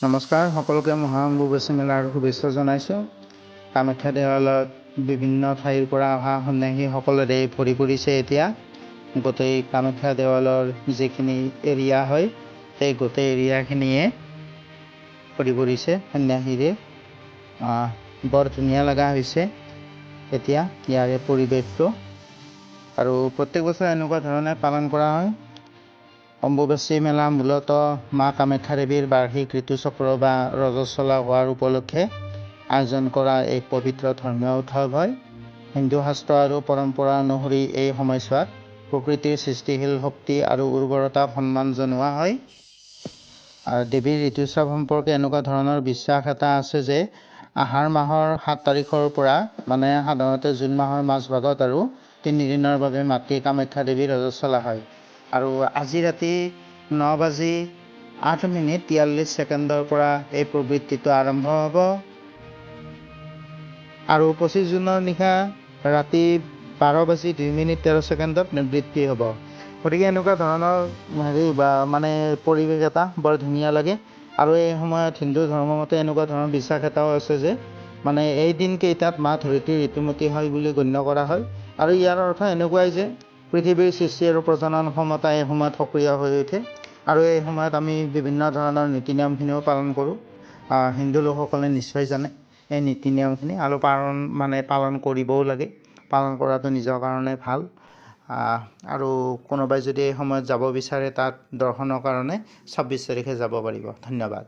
নমস্কাৰ, সকলোকে মহা অম্বুবাচী মেলাৰ শুভেচ্ছা জনাইছোঁ। কামাখ্যা দেৱালয়ত বিভিন্ন ঠাইৰ পৰা অহা সন্ন্যাসীসকলেৰে ভৰি পৰিছে। এতিয়া গোটেই কামাখ্যা দেৱালয়ৰ যিখিনি এৰিয়া হয়, সেই গোটেই এৰিয়াখিনিয়ে ভৰি পৰিছে সন্ন্যাসীৰে। বৰ ধুনীয়া লগা হৈছে এতিয়া ইয়াৰে পৰিৱেশটো, আৰু প্ৰত্যেক বছৰে এনেকুৱা ধৰণে পালন কৰা হয়। অম্বুবাচী মেলা মূলতঃ মা কামাখ্যা দেৱীৰ বাৰ্ষিক ঋতুচক্ৰ বা ৰজস্বলা হোৱাৰ উপলক্ষে আয়োজন কৰা এক পবিত্ৰ ধৰ্মীয় উৎসৱ হয়। হিন্দু শাস্ত্ৰ আৰু পৰম্পৰা অনুসৰি এই সময়ছোৱাত প্ৰকৃতিৰ সৃষ্টিশীল শক্তি আৰু উৰ্বৰতাক সন্মান জনোৱা হয়। আৰু দেৱীৰ ঋতুস্ৰাৱ সম্পৰ্কে এনেকুৱা ধৰণৰ বিশ্বাস এটা আছে যে আহাৰ মাহৰ 7 তাৰিখৰ পৰা মানে সাধাৰণতে জুন মাহৰ মাজভাগত আৰু 3 দিনৰ বাবে মাতৃ কামাখ্যা দেৱীৰ ৰজস্বলা হয়। আৰু আজি ৰাতি 9:08:43 পৰা এই প্ৰবৃত্তিটো আৰম্ভ হ'ব, আৰু 25 জুনৰ নিশা ৰাতি 12:02:13 নিবৃত্তি হ'ব। গতিকে এনেকুৱা ধৰণৰ পৰিৱেশ এটা বৰ ধুনীয়া লাগে। আৰু এই সময়ত হিন্দু ধৰ্মমতে এনেকুৱা ধৰণৰ বিশ্বাস এটাও আছে যে এই দিনকেইটাত মা ধৰিত্ৰীৰ ঋতুমতী হয় বুলি গণ্য কৰা হয়। আৰু ইয়াৰ অৰ্থ এনেকুৱাই যে পৃথিৱীৰ সৃষ্টি আৰু প্ৰজনন ক্ষমতা এই সময়ত সক্ৰিয় হৈ উঠে, আৰু এই সময়ত আমি বিভিন্ন ধৰণৰ নীতি নিয়মখিনিও পালন কৰোঁ। হিন্দু লোকসকলে নিশ্চয় জানে এই নীতি নিয়মখিনি, আৰু পালন কৰিবও লাগে। পালন কৰাটো নিজৰ কাৰণে ভাল। আৰু কোনোবাই যদি এই সময়ত যাব বিচাৰে তাত দৰ্শনৰ কাৰণে 26 তাৰিখে যাব পাৰিব। ধন্যবাদ।